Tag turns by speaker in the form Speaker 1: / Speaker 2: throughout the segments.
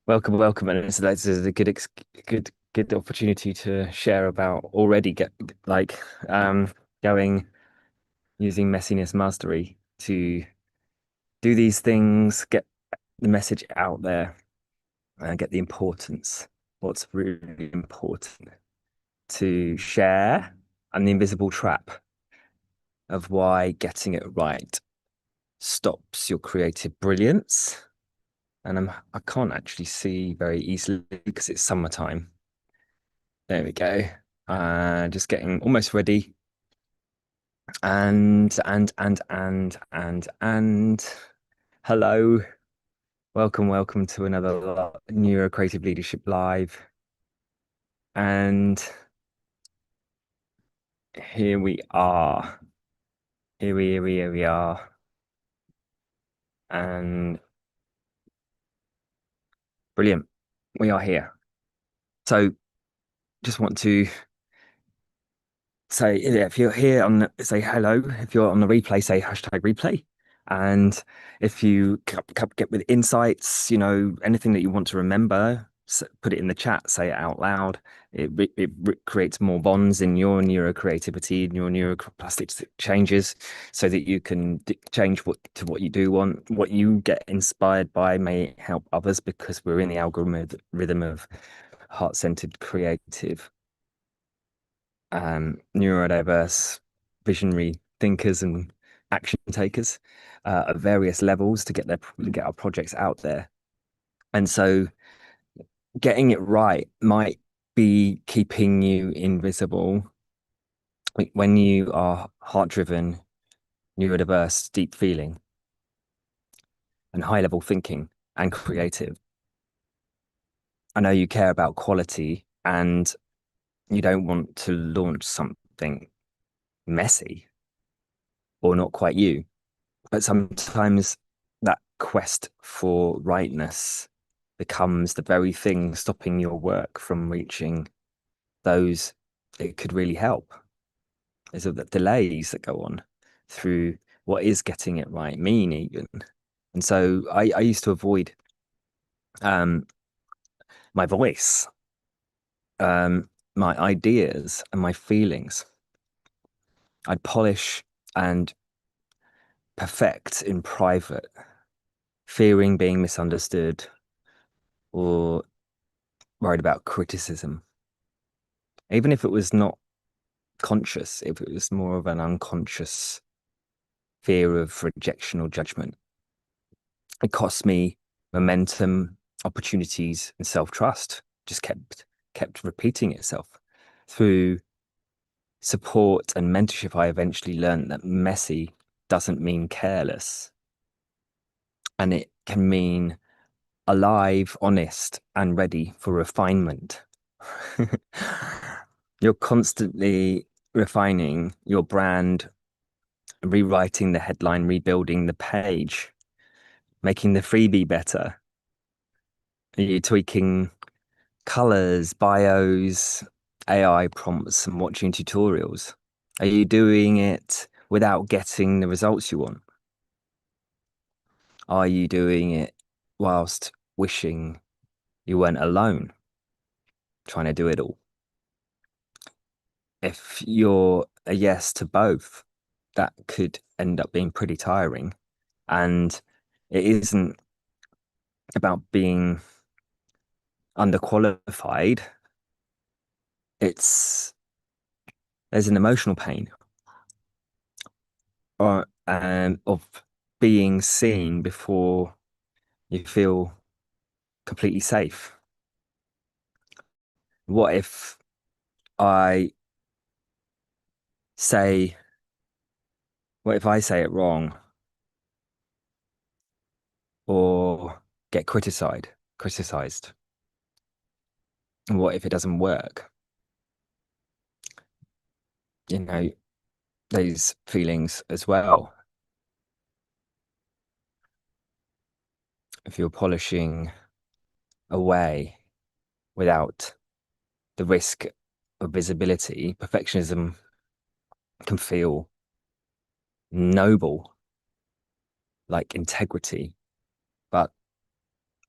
Speaker 1: Welcome, and this is a good opportunity to share about already get like going using messiness mastery to do these things, get the message out there, and get the importance, what's really important to share, and the invisible trap of why getting it right stops your creative brilliance. And I can't actually see very easily because it's summertime. There we go. Just getting almost ready. And hello. Welcome to another NeuroCreative Leadership Live. And here we are. Here we are. And brilliant. We are here. So just want to say, yeah, if you're here on say hello. If you're on the replay, say hashtag replay. And if you get with insights, anything that you want to remember, put it in the chat, say it out loud. It creates more bonds in your neurocreativity and your neuroplastic changes so that you can change what you do want. What you get inspired by may help others because we're in the algorithm of heart-centered creative neurodiverse visionary thinkers and action takers at various levels to get our projects out there. And so getting it right might be keeping you invisible when you are heart-driven, neurodiverse, deep feeling, and high-level thinking and creative. I know you care about quality and you don't want to launch something messy or not quite you. But sometimes that quest for rightness becomes the very thing stopping your work from reaching those it could really help. There's the delays that go on through what is getting it right mean even. And so I used to avoid um, my voice, my ideas and my feelings. I'd polish and perfect in private, fearing being misunderstood or worried about criticism. Even if it was not conscious, if it was more of an unconscious fear of rejection or judgment, it cost me momentum, opportunities, and self-trust. Just kept repeating itself. Through support and mentorship, I eventually learned that messy doesn't mean careless, and it can mean alive, honest, and ready for refinement. You're constantly refining your brand, rewriting the headline, rebuilding the page, making the freebie better. Are you tweaking colors, bios, AI prompts, and watching tutorials? Are you doing it without getting the results you want? Are you doing it whilst wishing you weren't alone, trying to do it all? If you're a yes to both, that could end up being pretty tiring. And it isn't about being underqualified. There's an emotional pain of being seen before you feel completely safe. What if I say, what if I say it wrong or get criticized? And what if it doesn't work? Those feelings as well. If you're polishing away without the risk of visibility, perfectionism can feel noble, like integrity. But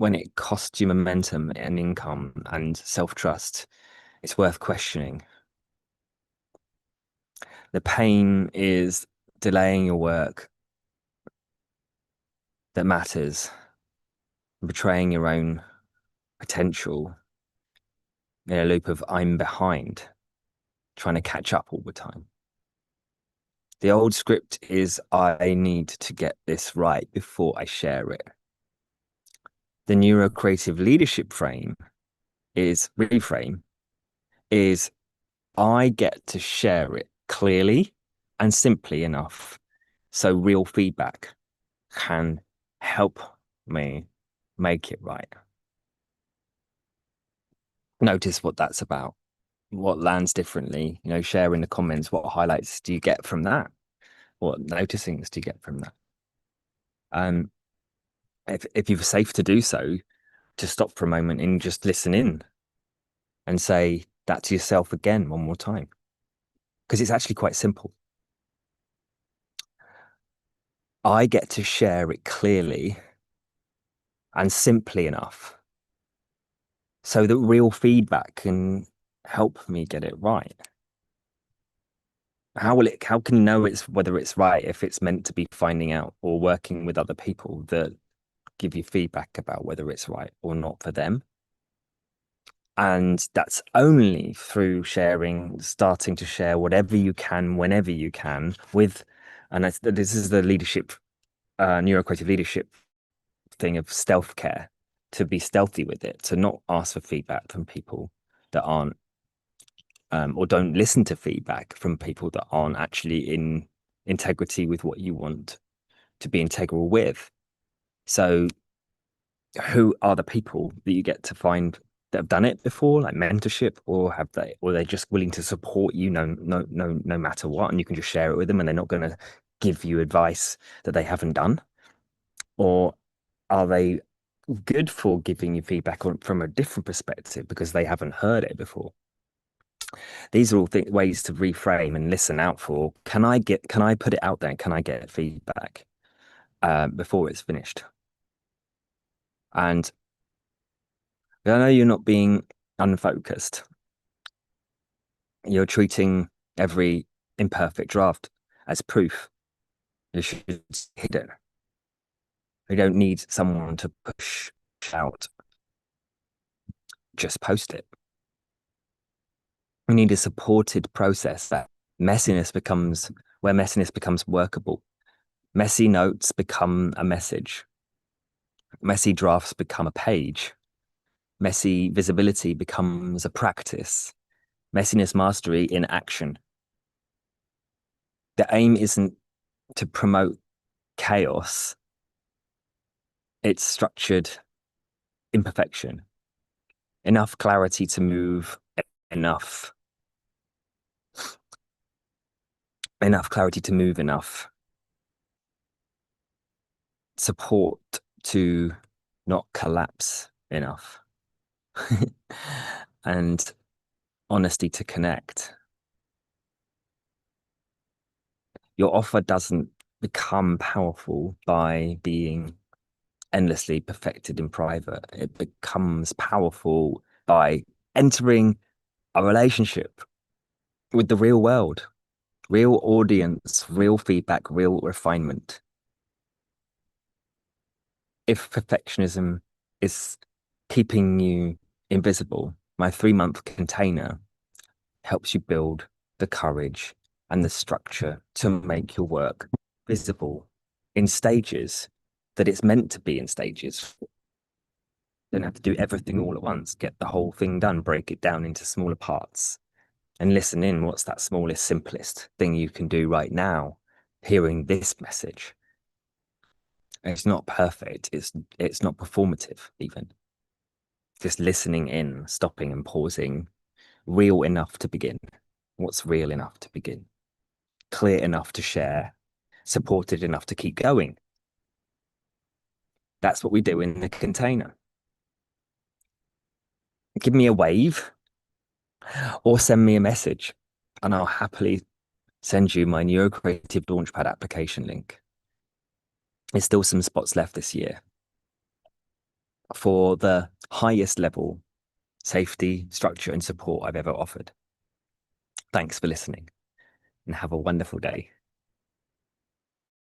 Speaker 1: when it costs you momentum and income and self-trust, it's worth questioning. The pain is delaying your work that matters, betraying your own potential in a loop of I'm behind, trying to catch up all the time. The old script is I need to get this right before I share it. The NeuroCreative leadership reframe is I get to share it clearly and simply enough so real feedback can help me make it right. Notice what that's about, what lands differently, share in the comments, what highlights do you get from that? What noticings do you get from that? If you're safe to do so, to stop for a moment and just listen in and say that to yourself again one more time. Because it's actually quite simple. I get to share it clearly and simply enough so that real feedback can help me get it right. How can you know whether it's right if it's meant to be finding out or working with other people that give you feedback about whether it's right or not for them? And that's only through starting to share whatever you can, whenever you can and this is the leadership, neurocreative leadership thing of stealth care, to be stealthy with it, to not ask for feedback from people that aren't, or don't listen to feedback from people that aren't actually in integrity with what you want to be integral with. So who are the people that you get to find that have done it before, like mentorship, or they're just willing to support you no matter what, and you can just share it with them and they're not going to give you advice that they haven't done? Or are they good for giving you feedback from a different perspective because they haven't heard it before? These are all ways to reframe and listen out for, can I put it out there? Can I get feedback before it's finished? And I know you're not being unfocused. You're treating every imperfect draft as proof. You should hit it. You don't need someone to push out. Just post it. We need a supported process where messiness becomes workable. Messy notes become a message. Messy drafts become a page. Messy visibility becomes a practice. Messiness mastery in action. The aim isn't to promote chaos. It's structured imperfection. Enough clarity to move, enough support to not collapse enough, and honesty to connect. Your offer doesn't become powerful by being endlessly perfected in private. It becomes powerful by entering a relationship with the real world, real audience, real feedback, real refinement. If perfectionism is keeping you invisible, my 3-month container helps you build the courage and the structure to make your work visible in stages that it's meant to be in stages. You don't have to do everything all at once. Get the whole thing done, break it down into smaller parts and listen in. What's that smallest, simplest thing you can do right now? Hearing this message. It's not perfect. It's not performative even. Just listening in, stopping and pausing, real enough to begin. What's real enough to begin? Clear enough to share, supported enough to keep going. That's what we do in the container. Give me a wave or send me a message and I'll happily send you my NeuroCreative Launchpad application link. There's still some spots left this year. for the highest level safety, structure, and support I've ever offered. Thanks for listening and have a wonderful day.